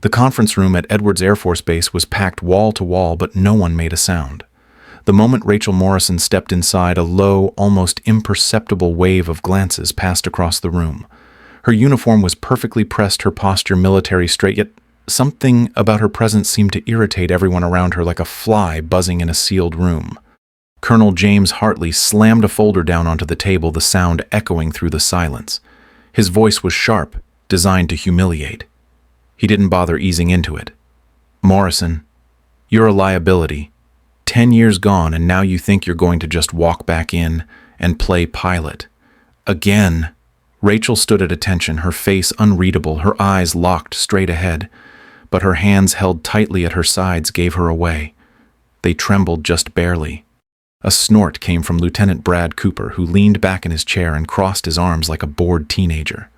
The conference room at Edwards Air Force Base was packed wall to wall, but no one made a sound. The moment Rachel Morrison stepped inside, a low, almost imperceptible wave of glances passed across the room. Her uniform was perfectly pressed, her posture military straight, yet something about her presence seemed to irritate everyone around her like a fly buzzing in a sealed room. Colonel James Hartley slammed a folder down onto the table, the sound echoing through the silence. His voice was sharp, designed to humiliate. He didn't bother easing into it. "Morrison, you're a liability. 10 years gone, and now you think you're going to just walk back in and play pilot. Again." Rachel stood at attention, her face unreadable, her eyes locked straight ahead, but her hands held tightly at her sides gave her away. They trembled just barely. A snort came from Lieutenant Brad Cooper, who leaned back in his chair and crossed his arms like a bored teenager.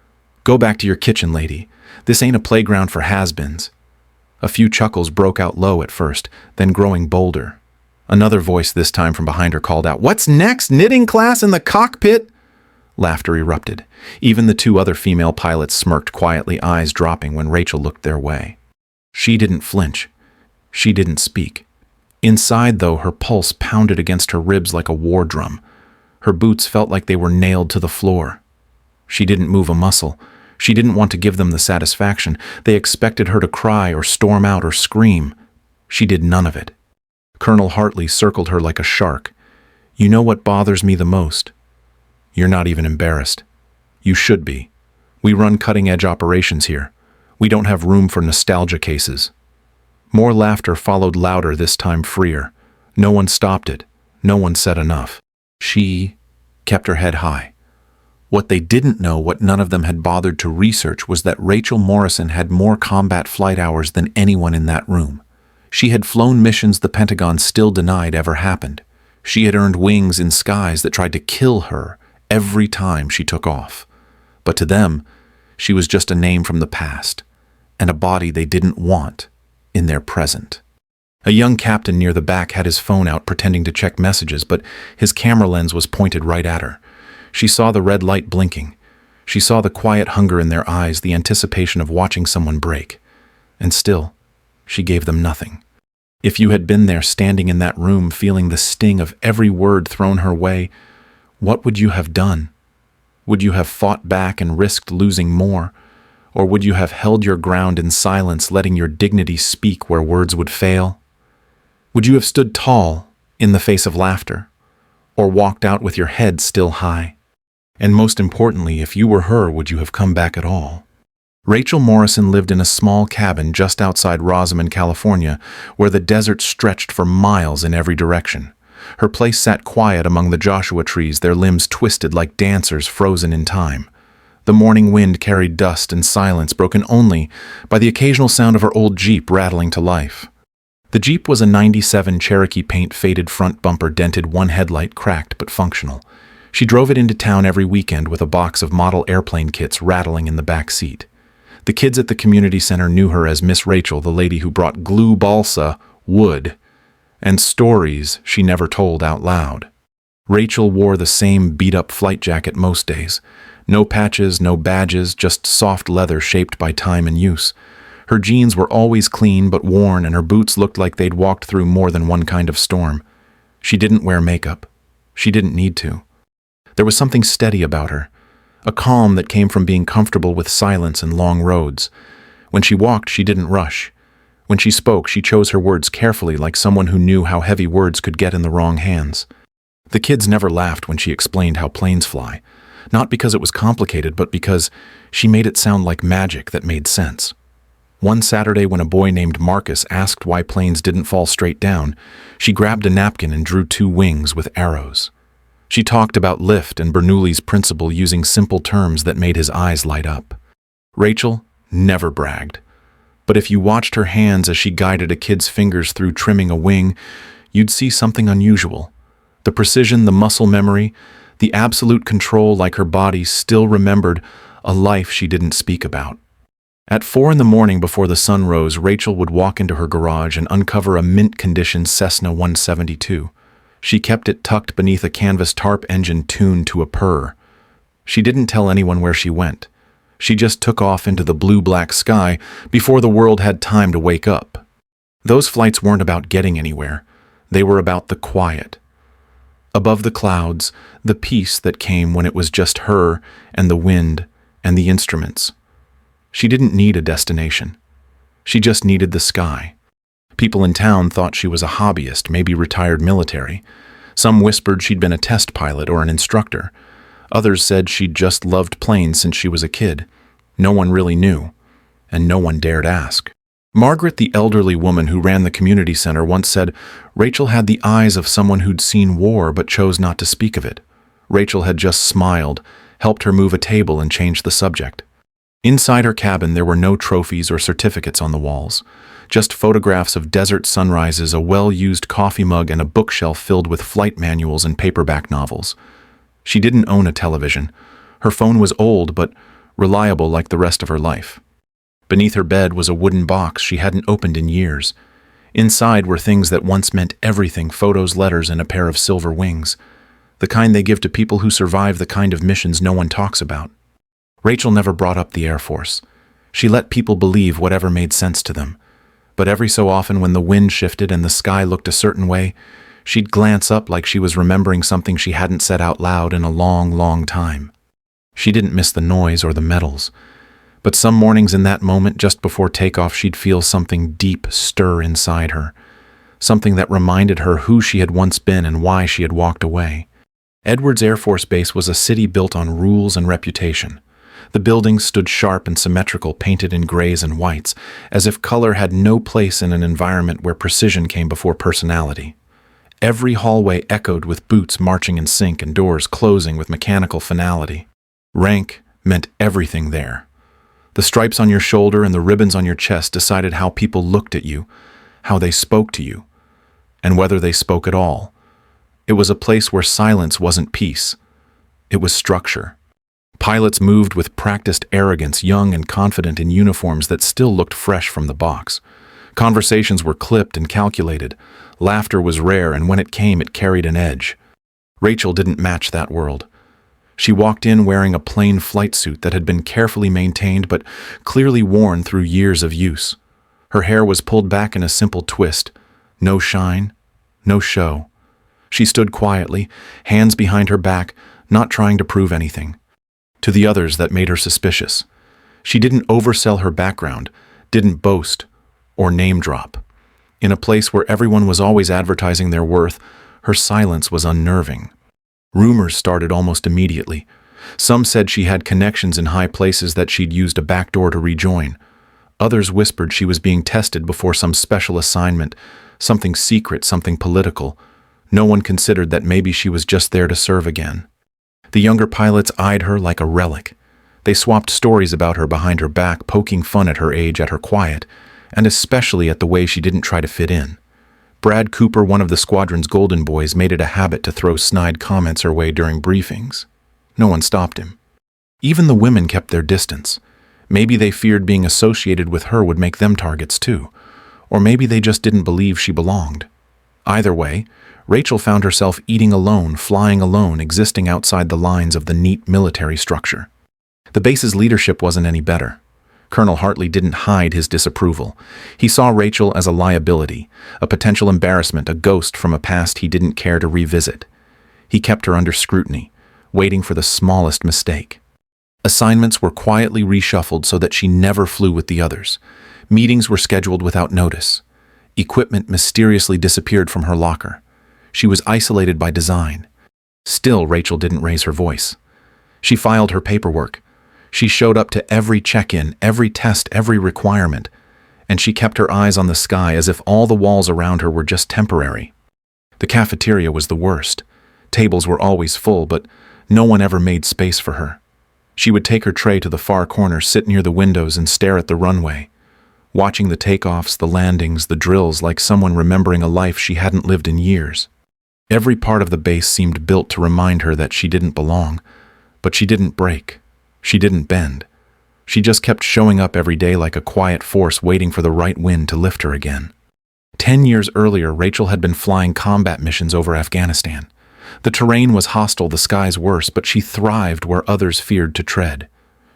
"Go back to your kitchen, lady. This ain't a playground for has-beens." A few chuckles broke out low at first, then growing bolder. Another voice, this time from behind her, called out, "What's next? Knitting class in the cockpit?" Laughter erupted. Even the two other female pilots smirked quietly, eyes dropping when Rachel looked their way. She didn't flinch. She didn't speak. Inside, though, her pulse pounded against her ribs like a war drum. Her boots felt like they were nailed to the floor. She didn't move a muscle. She didn't want to give them the satisfaction. They expected her to cry or storm out or scream. She did none of it. Colonel Hartley circled her like a shark. "You know what bothers me the most? You're not even embarrassed. You should be. We run cutting-edge operations here. We don't have room for nostalgia cases." More laughter followed, louder, this time freer. No one stopped it. No one said enough. She kept her head high. What they didn't know, what none of them had bothered to research, was that Rachel Morrison had more combat flight hours than anyone in that room. She had flown missions the Pentagon still denied ever happened. She had earned wings in skies that tried to kill her every time she took off. But to them, she was just a name from the past, and a body they didn't want in their present. A young captain near the back had his phone out pretending to check messages, but his camera lens was pointed right at her. She saw the red light blinking. She saw the quiet hunger in their eyes, the anticipation of watching someone break. And still, she gave them nothing. If you had been there, standing in that room, feeling the sting of every word thrown her way, what would you have done? Would you have fought back and risked losing more? Or would you have held your ground in silence, letting your dignity speak where words would fail? Would you have stood tall in the face of laughter? Or walked out with your head still high? And most importantly, if you were her, would you have come back at all? Rachel Morrison lived in a small cabin just outside Rosamond, California, where the desert stretched for miles in every direction. Her place sat quiet among the Joshua trees, their limbs twisted like dancers frozen in time. The morning wind carried dust and silence, broken only by the occasional sound of her old Jeep rattling to life. The Jeep was a '97 Cherokee paint, faded front bumper, dented, one headlight cracked but functional. She drove it into town every weekend with a box of model airplane kits rattling in the back seat. The kids at the community center knew her as Miss Rachel, the lady who brought glue balsa, wood, and stories she never told out loud. Rachel wore the same beat-up flight jacket most days. No patches, no badges, just soft leather shaped by time and use. Her jeans were always clean but worn, and her boots looked like they'd walked through more than one kind of storm. She didn't wear makeup. She didn't need to. There was something steady about her, a calm that came from being comfortable with silence and long roads. When she walked, she didn't rush. When she spoke, she chose her words carefully, like someone who knew how heavy words could get in the wrong hands. The kids never laughed when she explained how planes fly, not because it was complicated, but because she made it sound like magic that made sense. One Saturday, when a boy named Marcus asked why planes didn't fall straight down, she grabbed a napkin and drew 2 wings with arrows. She talked about lift and Bernoulli's principle using simple terms that made his eyes light up. Rachel never bragged. But if you watched her hands as she guided a kid's fingers through trimming a wing, you'd see something unusual. The precision, the muscle memory, the absolute control, like her body still remembered a life she didn't speak about. At 4 a.m. before the sun rose, Rachel would walk into her garage and uncover a mint-condition Cessna 172. She kept it tucked beneath a canvas tarp engine tuned to a purr. She didn't tell anyone where she went. She just took off into the blue-black sky before the world had time to wake up. Those flights weren't about getting anywhere. They were about the quiet. Above the clouds, the peace that came when it was just her and the wind and the instruments. She didn't need a destination. She just needed the sky. People in town thought she was a hobbyist, maybe retired military. Some whispered she'd been a test pilot or an instructor. Others said she'd just loved planes since she was a kid. No one really knew, and no one dared ask. Margaret, the elderly woman who ran the community center, once said Rachel had the eyes of someone who'd seen war but chose not to speak of it. Rachel had just smiled, helped her move a table, and changed the subject. Inside her cabin, there were no trophies or certificates on the walls, just photographs of desert sunrises, a well-used coffee mug, and a bookshelf filled with flight manuals and paperback novels. She didn't own a television. Her phone was old but reliable like the rest of her life. Beneath her bed was a wooden box she hadn't opened in years. Inside were things that once meant everything: photos, letters, and a pair of silver wings. The kind they give to people who survive the kind of missions no one talks about. Rachel never brought up the Air Force. She let people believe whatever made sense to them. But every so often, when the wind shifted and the sky looked a certain way, she'd glance up like she was remembering something she hadn't said out loud in a long, long time. She didn't miss the noise or the medals. But some mornings in that moment, just before takeoff, she'd feel something deep stir inside her. Something that reminded her who she had once been and why she had walked away. Edwards Air Force Base was a city built on rules and reputation. The buildings stood sharp and symmetrical, painted in grays and whites, as if color had no place in an environment where precision came before personality. Every hallway echoed with boots marching in sync and doors closing with mechanical finality. Rank meant everything there. The stripes on your shoulder and the ribbons on your chest decided how people looked at you, how they spoke to you, and whether they spoke at all. It was a place where silence wasn't peace. It was structure. Pilots moved with practiced arrogance, young and confident in uniforms that still looked fresh from the box. Conversations were clipped and calculated. Laughter was rare, and when it came, it carried an edge. Rachel didn't match that world. She walked in wearing a plain flight suit that had been carefully maintained but clearly worn through years of use. Her hair was pulled back in a simple twist. No shine, no show. She stood quietly, hands behind her back, not trying to prove anything. To the others, that made her suspicious. She didn't oversell her background, didn't boast, or name drop. In a place where everyone was always advertising their worth, her silence was unnerving. Rumors started almost immediately. Some said she had connections in high places that she'd used a backdoor to rejoin. Others whispered she was being tested before some special assignment, something secret, something political. No one considered that maybe she was just there to serve again. The younger pilots eyed her like a relic. They swapped stories about her behind her back, poking fun at her age, at her quiet, and especially at the way she didn't try to fit in. Brad Cooper, one of the squadron's golden boys, made it a habit to throw snide comments her way during briefings. No one stopped him. Even the women kept their distance. Maybe they feared being associated with her would make them targets too. Or maybe they just didn't believe she belonged. Either way, Rachel found herself eating alone, flying alone, existing outside the lines of the neat military structure. The base's leadership wasn't any better. Colonel Hartley didn't hide his disapproval. He saw Rachel as a liability, a potential embarrassment, a ghost from a past he didn't care to revisit. He kept her under scrutiny, waiting for the smallest mistake. Assignments were quietly reshuffled so that she never flew with the others. Meetings were scheduled without notice. Equipment mysteriously disappeared from her locker. She was isolated by design. Still, Rachel didn't raise her voice. She filed her paperwork. She showed up to every check-in, every test, every requirement, and she kept her eyes on the sky as if all the walls around her were just temporary. The cafeteria was the worst. Tables were always full, but no one ever made space for her. She would take her tray to the far corner, sit near the windows, and stare at the runway, watching the takeoffs, the landings, the drills, like someone remembering a life she hadn't lived in years. Every part of the base seemed built to remind her that she didn't belong, but she didn't break. She didn't bend. She just kept showing up every day like a quiet force waiting for the right wind to lift her again. 10 years earlier, Rachel had been flying combat missions over Afghanistan. The terrain was hostile, the skies worse, but she thrived where others feared to tread.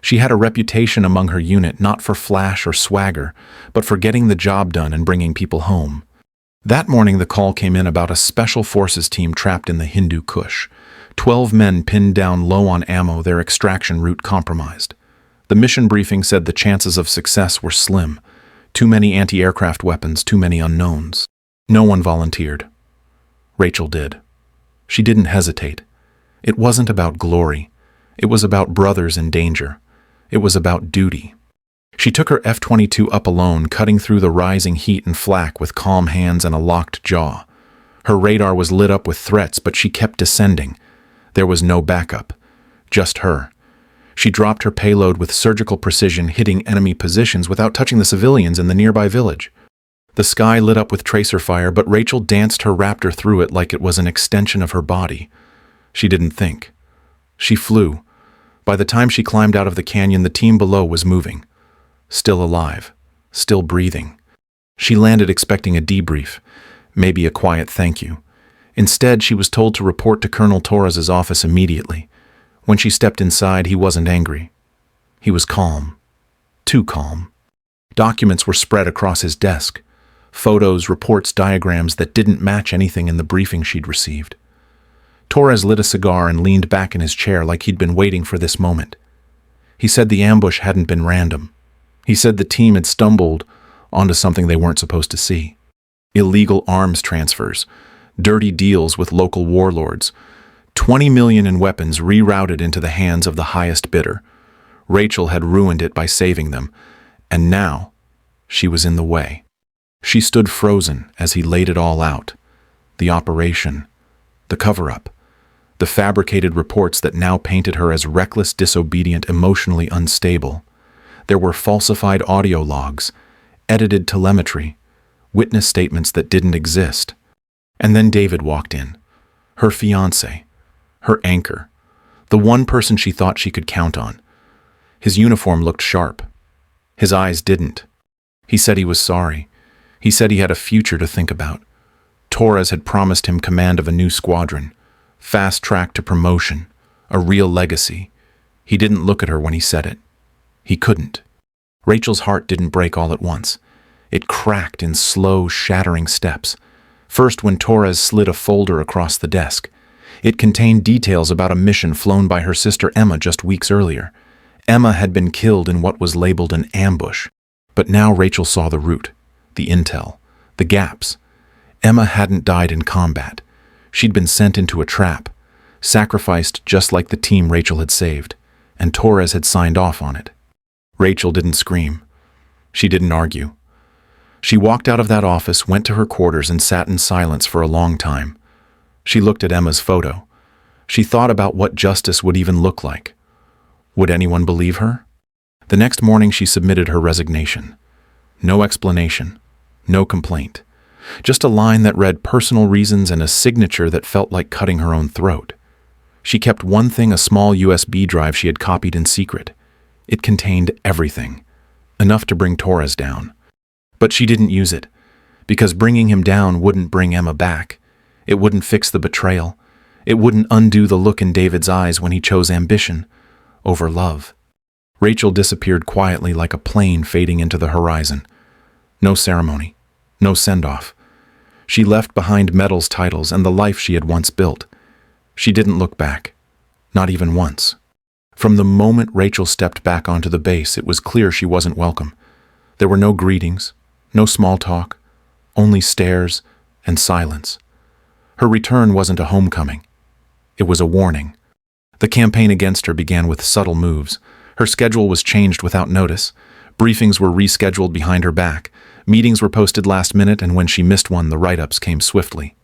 She had a reputation among her unit not for flash or swagger, but for getting the job done and bringing people home. That morning the call came in about a special forces team trapped in the Hindu Kush. 12 men pinned down low on ammo, their extraction route compromised. The mission briefing said the chances of success were slim. Too many anti-aircraft weapons, too many unknowns. No one volunteered. Rachel did. She didn't hesitate. It wasn't about glory. It was about brothers in danger. It was about duty. She took her F-22 up alone, cutting through the rising heat and flak with calm hands and a locked jaw. Her radar was lit up with threats, but she kept descending. There was no backup. Just her. She dropped her payload with surgical precision, hitting enemy positions without touching the civilians in the nearby village. The sky lit up with tracer fire, but Rachel danced her Raptor through it like it was an extension of her body. She didn't think. She flew. By the time she climbed out of the canyon, the team below was moving. Still alive. Still breathing. She landed expecting a debrief, maybe a quiet thank you. Instead, she was told to report to Colonel Torres's office immediately. When she stepped inside, he wasn't angry. He was calm. Too calm. Documents were spread across his desk. Photos, reports, diagrams that didn't match anything in the briefing she'd received. Torres lit a cigar and leaned back in his chair like he'd been waiting for this moment. He said the ambush hadn't been random. He said the team had stumbled onto something they weren't supposed to see. Illegal arms transfers, dirty deals with local warlords, 20 million in weapons rerouted into the hands of the highest bidder. Rachel had ruined it by saving them, and now she was in the way. She stood frozen as he laid it all out. The operation, the cover-up, the fabricated reports that now painted her as reckless, disobedient, emotionally unstable. There were falsified audio logs, edited telemetry, witness statements that didn't exist. And then David walked in, her fiancé, her anchor, the one person she thought she could count on. His uniform looked sharp. His eyes didn't. He said he was sorry. He said he had a future to think about. Torres had promised him command of a new squadron, fast track to promotion, a real legacy. He didn't look at her when he said it. He couldn't. Rachel's heart didn't break all at once. It cracked in slow, shattering steps. First, when Torres slid a folder across the desk. It contained details about a mission flown by her sister Emma just weeks earlier. Emma had been killed in what was labeled an ambush. But now Rachel saw the route, the intel, the gaps. Emma hadn't died in combat. She'd been sent into a trap, sacrificed just like the team Rachel had saved, and Torres had signed off on it. Rachel didn't scream. She didn't argue. She walked out of that office, went to her quarters, and sat in silence for a long time. She looked at Emma's photo. She thought about what justice would even look like. Would anyone believe her? The next morning she submitted her resignation. No explanation. No complaint. Just a line that read personal reasons and a signature that felt like cutting her own throat. She kept one thing, a small USB drive she had copied in secret. It contained everything. Enough to bring Torres down. But she didn't use it, because bringing him down wouldn't bring Emma back. It wouldn't fix the betrayal. It wouldn't undo the look in David's eyes when he chose ambition over love. Rachel disappeared quietly like a plane fading into the horizon. No ceremony. No send-off. She left behind medals, titles, and the life she had once built. She didn't look back. Not even once. From the moment Rachel stepped back onto the base, it was clear she wasn't welcome. There were no greetings, no small talk, only stares and silence. Her return wasn't a homecoming. It was a warning. The campaign against her began with subtle moves. Her schedule was changed without notice. Briefings were rescheduled behind her back. Meetings were posted last minute, and when she missed one, the write-ups came swiftly.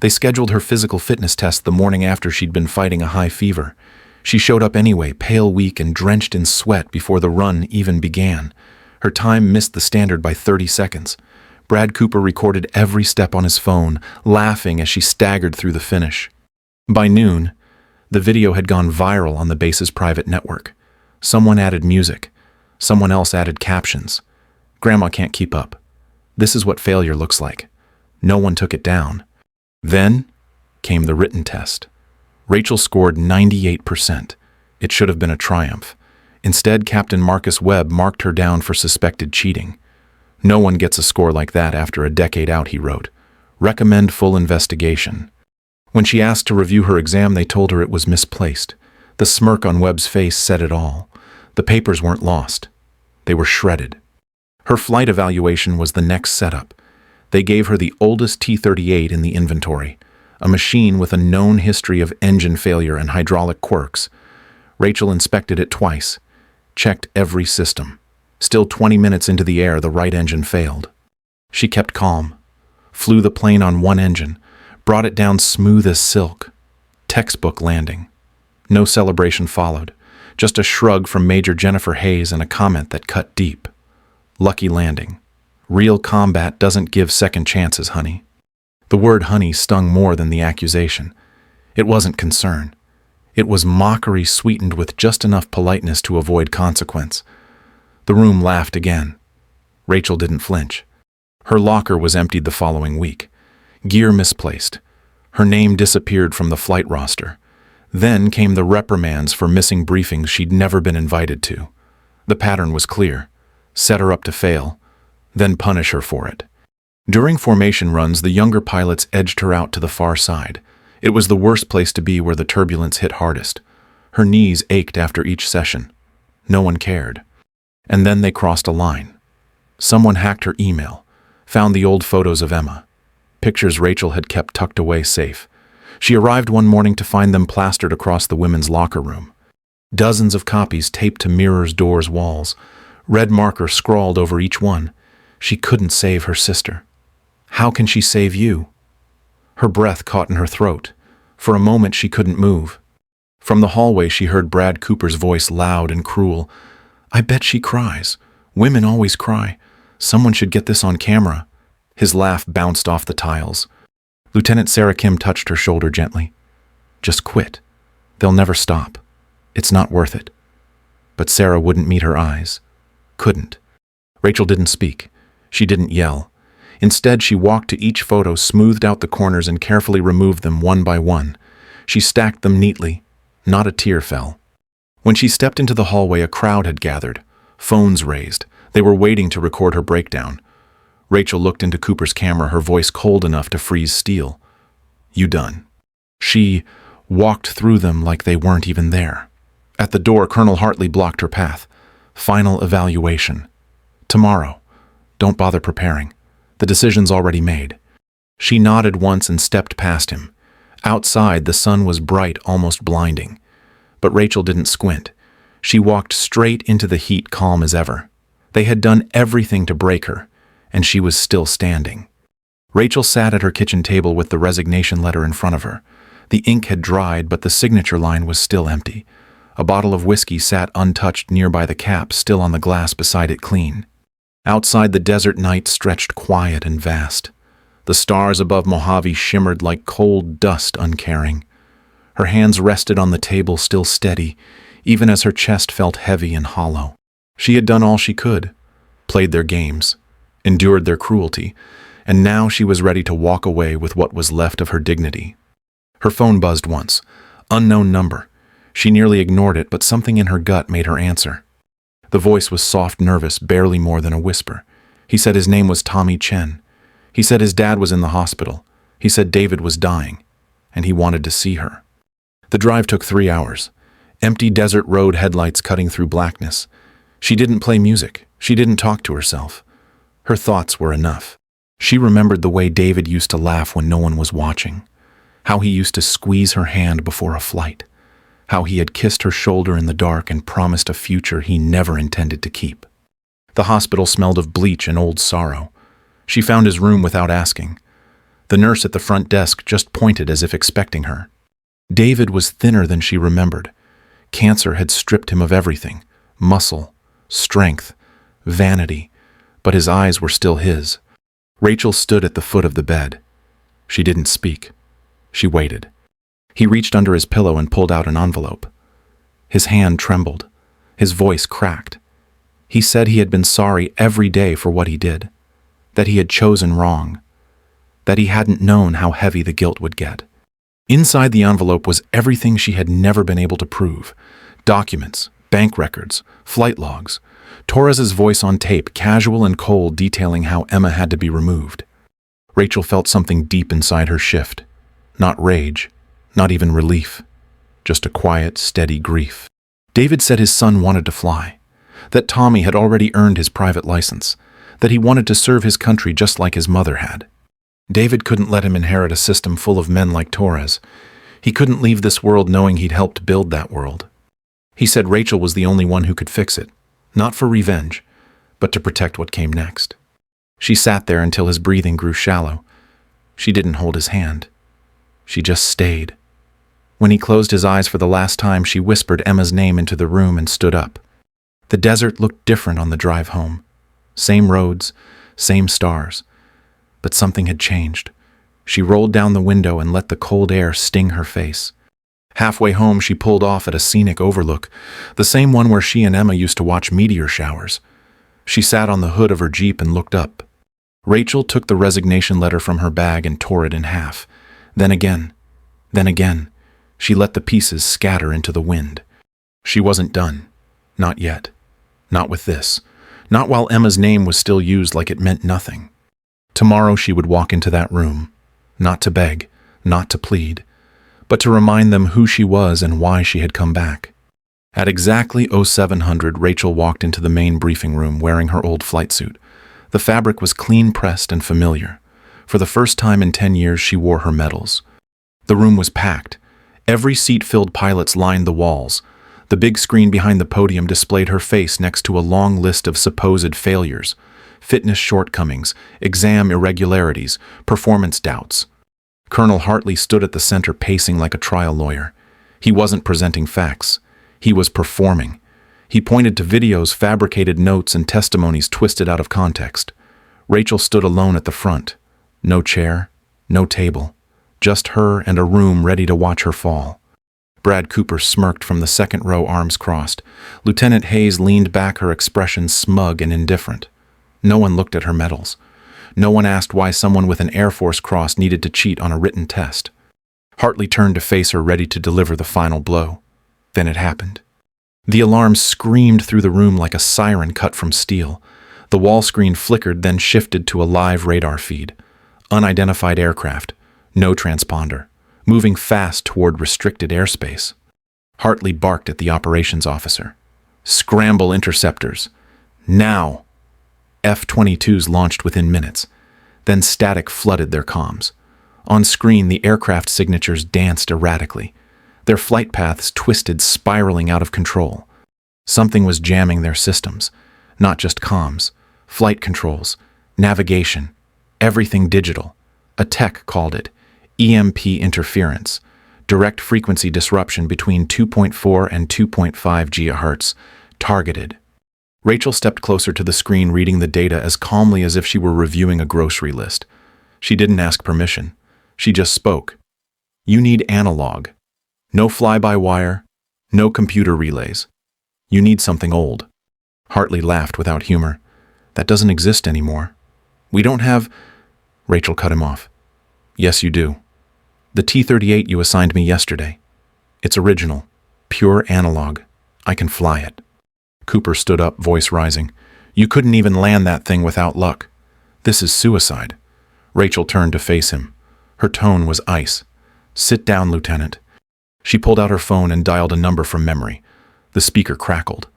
They scheduled her physical fitness test the morning after she'd been fighting a high fever. She showed up anyway, pale, weak, and drenched in sweat before the run even began. Her time missed the standard by 30 seconds. Brad Cooper recorded every step on his phone, laughing as she staggered through the finish. By noon, the video had gone viral on the base's private network. Someone added music. Someone else added captions. Grandma can't keep up. This is what failure looks like. No one took it down. Then came the written test. Rachel scored 98%. It should have been a triumph. Instead, Captain Marcus Webb marked her down for suspected cheating. No one gets a score like that after a decade out, he wrote. Recommend full investigation. When she asked to review her exam, they told her it was misplaced. The smirk on Webb's face said it all. The papers weren't lost. They were shredded. Her flight evaluation was the next setup. They gave her the oldest T-38 in the inventory, a machine with a known history of engine failure and hydraulic quirks. Rachel inspected it twice, checked every system. Still 20 minutes into the air, the right engine failed. She kept calm, flew the plane on one engine, brought it down smooth as silk. Textbook landing. No celebration followed, just a shrug from Major Jennifer Hayes and a comment that cut deep. Lucky landing. Real combat doesn't give second chances, honey. The word honey stung more than the accusation. It wasn't concern. It was mockery sweetened with just enough politeness to avoid consequence. The room laughed again. Rachel didn't flinch. Her locker was emptied the following week. Gear misplaced. Her name disappeared from the flight roster. Then came the reprimands for missing briefings she'd never been invited to. The pattern was clear. Set her up to fail, then punish her for it. During formation runs, the younger pilots edged her out to the far side. It was the worst place to be, where the turbulence hit hardest. Her knees ached after each session. No one cared. And then they crossed a line. Someone hacked her email, found the old photos of Emma, pictures Rachel had kept tucked away safe. She arrived one morning to find them plastered across the women's locker room. Dozens of copies taped to mirrors, doors, walls. Red marker scrawled over each one. She couldn't save her sister. How can she save you? Her breath caught in her throat. For a moment she couldn't move. From the hallway she heard Brad Cooper's voice, loud and cruel. I bet she cries. Women always cry. Someone should get this on camera. His laugh bounced off the tiles. Lieutenant Sarah Kim touched her shoulder gently. Just quit. They'll never stop. It's not worth it. But Sarah wouldn't meet her eyes. Couldn't. Rachel didn't speak. She didn't yell. Instead, she walked to each photo, smoothed out the corners, and carefully removed them one by one. She stacked them neatly. Not a tear fell. When she stepped into the hallway, a crowd had gathered. Phones raised. They were waiting to record her breakdown. Rachel looked into Cooper's camera, her voice cold enough to freeze steel. You done. She walked through them like they weren't even there. At the door, Colonel Hartley blocked her path. Final evaluation. Tomorrow. Don't bother preparing. The decision's already made. She nodded once and stepped past him. Outside, the sun was bright, almost blinding. But Rachel didn't squint. She walked straight into the heat, calm as ever. They had done everything to break her, and she was still standing. Rachel sat at her kitchen table with the resignation letter in front of her. The ink had dried, but the signature line was still empty. A bottle of whiskey sat untouched nearby the cap, still on the glass beside it, clean. Outside, the desert night stretched quiet and vast. The stars above Mojave shimmered like cold dust, uncaring. Her hands rested on the table, still steady, even as her chest felt heavy and hollow. She had done all she could, played their games, endured their cruelty, and now she was ready to walk away with what was left of her dignity. Her phone buzzed once. Unknown number. She nearly ignored it, but something in her gut made her answer. The voice was soft, nervous, barely more than a whisper. He said his name was Tommy Chen. He said his dad was in the hospital. He said David was dying, and he wanted to see her. The drive took 3 hours. Empty desert road headlights cutting through blackness. She didn't play music. She didn't talk to herself. Her thoughts were enough. She remembered the way David used to laugh when no one was watching. How he used to squeeze her hand before a flight. How he had kissed her shoulder in the dark and promised a future he never intended to keep. The hospital smelled of bleach and old sorrow. She found his room without asking. The nurse at the front desk just pointed as if expecting her. David was thinner than she remembered. Cancer had stripped him of everything: muscle, strength, vanity, but his eyes were still his. Rachel stood at the foot of the bed. She didn't speak. She waited. He reached under his pillow and pulled out an envelope. His hand trembled. His voice cracked. He said he had been sorry every day for what he did, that he had chosen wrong, that he hadn't known how heavy the guilt would get. Inside the envelope was everything she had never been able to prove: documents, Bank records, flight logs, Torres's voice on tape, casual and cold, detailing how Emma had to be removed. Rachel felt something deep inside her shift. Not rage, not even relief. Just a quiet, steady grief. David said his son wanted to fly, that Tommy had already earned his private license, that he wanted to serve his country just like his mother had. David couldn't let him inherit a system full of men like Torres. He couldn't leave this world knowing he'd helped build that world. He said Rachel was the only one who could fix it, not for revenge, but to protect what came next. She sat there until his breathing grew shallow. She didn't hold his hand. She just stayed. When he closed his eyes for the last time, she whispered Emma's name into the room and stood up. The desert looked different on the drive home. Same roads, same stars. But something had changed. She rolled down the window and let the cold air sting her face. Halfway home, she pulled off at a scenic overlook, the same one where she and Emma used to watch meteor showers. She sat on the hood of her Jeep and looked up. Rachel took the resignation letter from her bag and tore it in half. Then again. She let the pieces scatter into the wind. She wasn't done. Not yet. Not with this. Not while Emma's name was still used like it meant nothing. Tomorrow she would walk into that room, not to beg, not to plead, but to remind them who she was and why she had come back. At exactly 0700, Rachel walked into the main briefing room wearing her old flight suit. The fabric was clean-pressed and familiar. For the first time in 10 years, she wore her medals. The room was packed. Every seat-filled pilots lined the walls. The big screen behind the podium displayed her face next to a long list of supposed failures, fitness shortcomings, exam irregularities, performance doubts. Colonel Hartley stood at the center pacing like a trial lawyer. He wasn't presenting facts. He was performing. He pointed to videos, fabricated notes, and testimonies twisted out of context. Rachel stood alone at the front. No chair, no table. Just her and a room ready to watch her fall. Brad Cooper smirked from the second row, arms crossed. Lieutenant Hayes leaned back, her expression smug and indifferent. No one looked at her medals. No one asked why someone with an Air Force cross needed to cheat on a written test. Hartley turned to face her, ready to deliver the final blow. Then it happened. The alarm screamed through the room like a siren cut from steel. The wall screen flickered, then shifted to a live radar feed. Unidentified aircraft. No transponder. Moving fast toward restricted airspace. Hartley barked at the operations officer. Scramble interceptors. Now! F-22s launched within minutes. Then static flooded their comms. On screen, the aircraft signatures danced erratically. Their flight paths twisted, spiraling out of control. Something was jamming their systems. Not just comms. Flight controls. Navigation. Everything digital. A tech called it EMP interference. Direct frequency disruption between 2.4 and 2.5 GHz. Targeted. Rachel stepped closer to the screen, reading the data as calmly as if she were reviewing a grocery list. She didn't ask permission. She just spoke. You need analog. No fly-by-wire. No computer relays. You need something old. Hartley laughed without humor. That doesn't exist anymore. We don't have... Rachel cut him off. Yes, you do. The T-38 you assigned me yesterday. It's original. Pure analog. I can fly it. Cooper stood up, voice rising. You couldn't even land that thing without luck. This is suicide. Rachel turned to face him. Her tone was ice. Sit down, Lieutenant. She pulled out her phone and dialed a number from memory. The speaker crackled.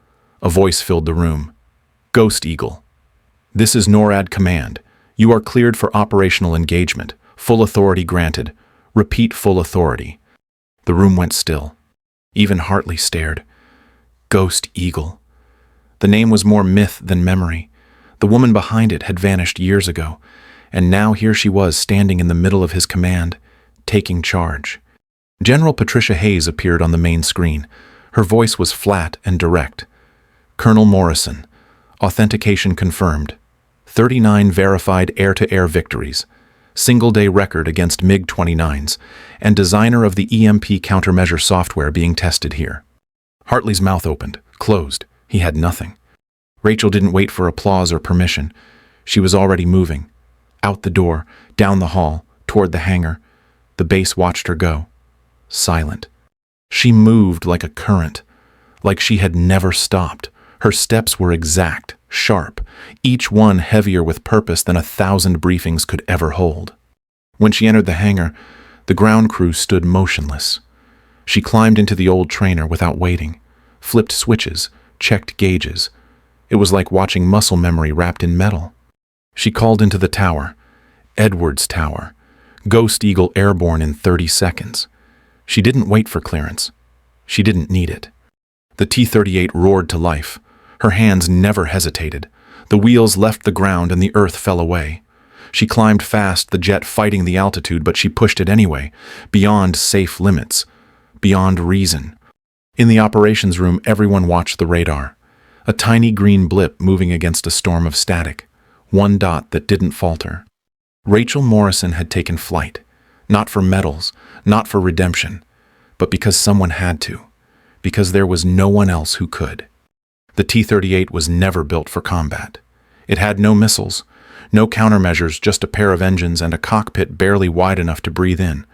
A voice filled the room. Ghost Eagle. This is NORAD Command. You are cleared for operational engagement. Full authority granted. Repeat, full authority. The room went still. Even Hartley stared. Ghost Eagle. The name was more myth than memory. The woman behind it had vanished years ago, and now here she was standing in the middle of his command, taking charge. General Patricia Hayes appeared on the main screen. Her voice was flat and direct. Colonel Morrison. Authentication confirmed. 39 verified air-to-air victories. Single-day record against MiG-29s, and designer of the EMP countermeasure software being tested here. Hartley's mouth opened, closed. He had nothing. Rachel didn't wait for applause or permission. She was already moving. Out the door, down the hall, toward the hangar. The base watched her go. Silent. She moved like a current, like she had never stopped. Her steps were exact, sharp, each one heavier with purpose than 1,000 briefings could ever hold. When she entered the hangar, the ground crew stood motionless. She climbed into the old trainer without waiting, flipped switches, checked gauges. It was like watching muscle memory wrapped in metal. She called into the tower, Edwards Tower, Ghost Eagle airborne in 30 seconds. She didn't wait for clearance. She didn't need it. The T-38 roared to life. Her hands never hesitated. The wheels left the ground and the earth fell away. She climbed fast, the jet fighting the altitude, but she pushed it anyway, beyond safe limits, beyond reason. In the operations room, everyone watched the radar. A tiny green blip moving against a storm of static. One dot that didn't falter. Rachel Morrison had taken flight. Not for medals, not for redemption, but because someone had to. Because there was no one else who could. The T-38 was never built for combat. It had no missiles, no countermeasures, just a pair of engines and a cockpit barely wide enough to breathe in.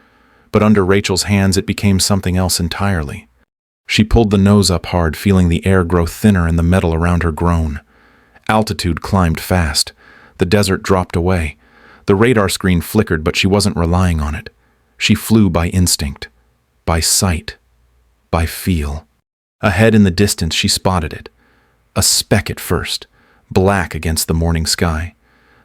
But under Rachel's hands it became something else entirely. She pulled the nose up hard, feeling the air grow thinner and the metal around her groan. Altitude climbed fast. The desert dropped away. The radar screen flickered, but she wasn't relying on it. She flew by instinct, by sight, by feel. Ahead in the distance she spotted it. A speck at first, black against the morning sky.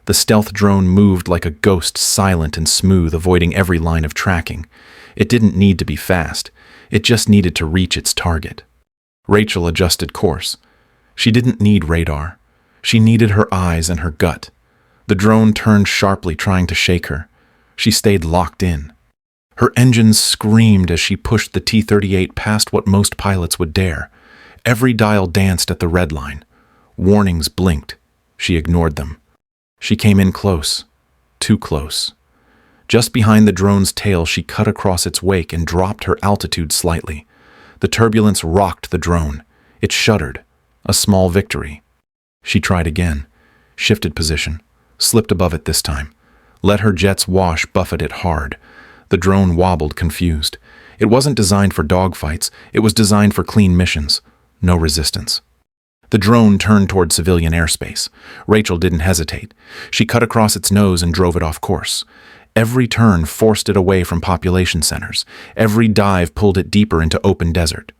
The stealth drone moved like a ghost, silent and smooth, avoiding every line of tracking. It didn't need to be fast. It just needed to reach its target. Rachel adjusted course. She didn't need radar. She needed her eyes and her gut. The drone turned sharply, trying to shake her. She stayed locked in. Her engines screamed as she pushed the T-38 past what most pilots would dare. Every dial danced at the red line. Warnings blinked. She ignored them. She came in close. Too close. Just behind the drone's tail, she cut across its wake and dropped her altitude slightly. The turbulence rocked the drone. It shuddered. A small victory. She tried again. Shifted position. Slipped above it this time. Let her jet's wash buffet it hard. The drone wobbled, confused. It wasn't designed for dogfights. It was designed for clean missions. No resistance. The drone turned toward civilian airspace. Rachel didn't hesitate. She cut across its nose and drove it off course. Every turn forced it away from population centers. Every dive pulled it deeper into open desert.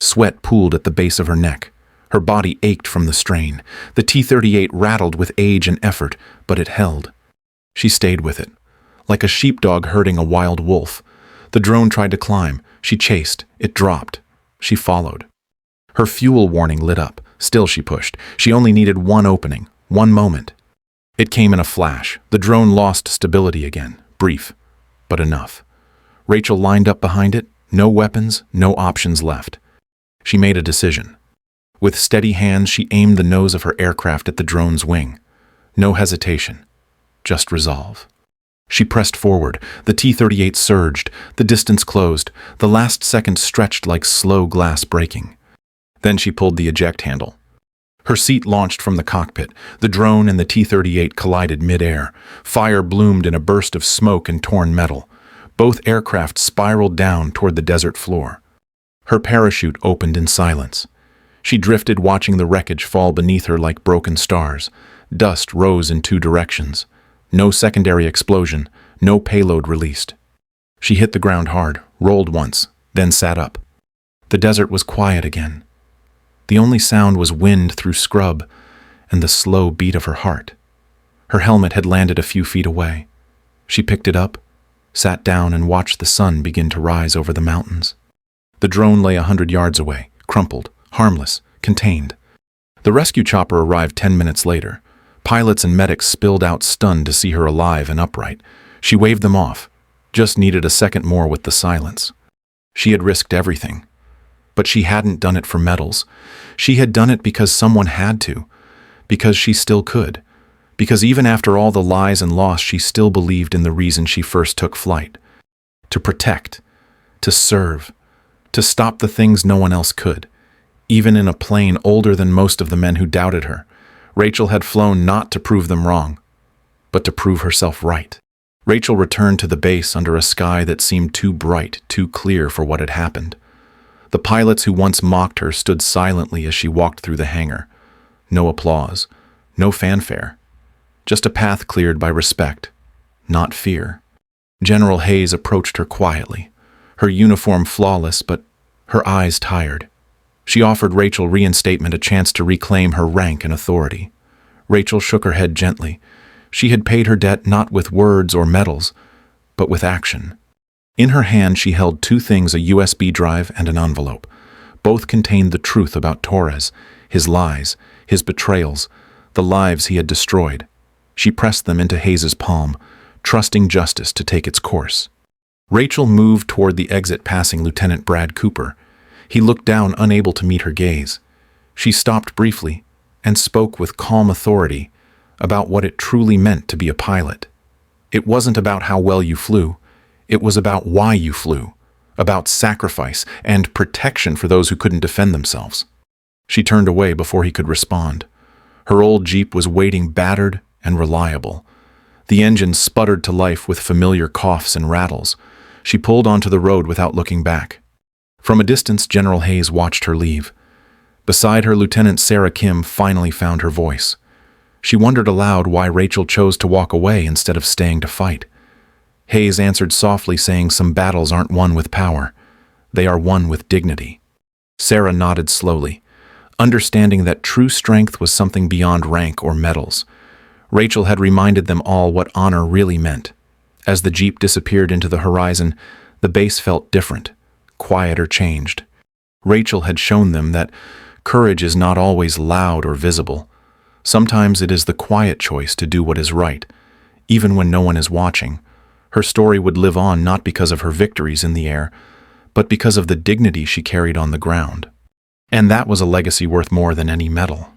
Sweat pooled at the base of her neck. Her body ached from the strain. The T-38 rattled with age and effort, but it held. She stayed with it. Like a sheepdog herding a wild wolf. The drone tried to climb. She chased. It dropped. She followed. Her fuel warning lit up. Still she pushed. She only needed one opening, one moment. It came in a flash. The drone lost stability again. Brief, but enough. Rachel lined up behind it. No weapons, no options left. She made a decision. With steady hands, she aimed the nose of her aircraft at the drone's wing. No hesitation. Just resolve. She pressed forward. The T-38 surged. The distance closed. The last second stretched like slow glass breaking. Then she pulled the eject handle. Her seat launched from the cockpit. The drone and the T-38 collided mid-air. Fire bloomed in a burst of smoke and torn metal. Both aircraft spiraled down toward the desert floor. Her parachute opened in silence. She drifted, watching the wreckage fall beneath her like broken stars. Dust rose in two directions. No secondary explosion, no payload released. She hit the ground hard, rolled once, then sat up. The desert was quiet again. The only sound was wind through scrub and the slow beat of her heart. Her helmet had landed a few feet away. She picked it up, sat down, and watched the sun begin to rise over the mountains. The drone lay 100 yards away, crumpled, harmless, contained. The rescue chopper arrived 10 minutes later. Pilots and medics spilled out, stunned to see her alive and upright. She waved them off, just needed a second more with the silence. She had risked everything. But she hadn't done it for medals. She had done it because someone had to, because she still could, because even after all the lies and loss, she still believed in the reason she first took flight. To protect, to serve, to stop the things no one else could. Even in a plane older than most of the men who doubted her, Rachel had flown not to prove them wrong, but to prove herself right. Rachel returned to the base under a sky that seemed too bright, too clear for what had happened. The pilots who once mocked her stood silently as she walked through the hangar. No applause, no fanfare, just a path cleared by respect, not fear. General Hayes approached her quietly, her uniform flawless but her eyes tired. She offered Rachel reinstatement, a chance to reclaim her rank and authority. Rachel shook her head gently. She had paid her debt not with words or medals, but with action. In her hand she held two things, a USB drive and an envelope. Both contained the truth about Torres, his lies, his betrayals, the lives he had destroyed. She pressed them into Hayes's palm, trusting justice to take its course. Rachel moved toward the exit, passing Lieutenant Brad Cooper. He looked down, unable to meet her gaze. She stopped briefly and spoke with calm authority about what it truly meant to be a pilot. It wasn't about how well you flew. It was about why you flew, about sacrifice and protection for those who couldn't defend themselves. She turned away before he could respond. Her old Jeep was waiting, battered and reliable. The engine sputtered to life with familiar coughs and rattles. She pulled onto the road without looking back. From a distance, General Hayes watched her leave. Beside her, Lieutenant Sarah Kim finally found her voice. She wondered aloud why Rachel chose to walk away instead of staying to fight. Hayes answered softly, saying, "Some battles aren't won with power. They are won with dignity." Sarah nodded slowly, understanding that true strength was something beyond rank or medals. Rachel had reminded them all what honor really meant. As the Jeep disappeared into the horizon, the base felt different, quieter, changed. Rachel had shown them that courage is not always loud or visible. Sometimes it is the quiet choice to do what is right, even when no one is watching. Her story would live on not because of her victories in the air, but because of the dignity she carried on the ground. And that was a legacy worth more than any medal.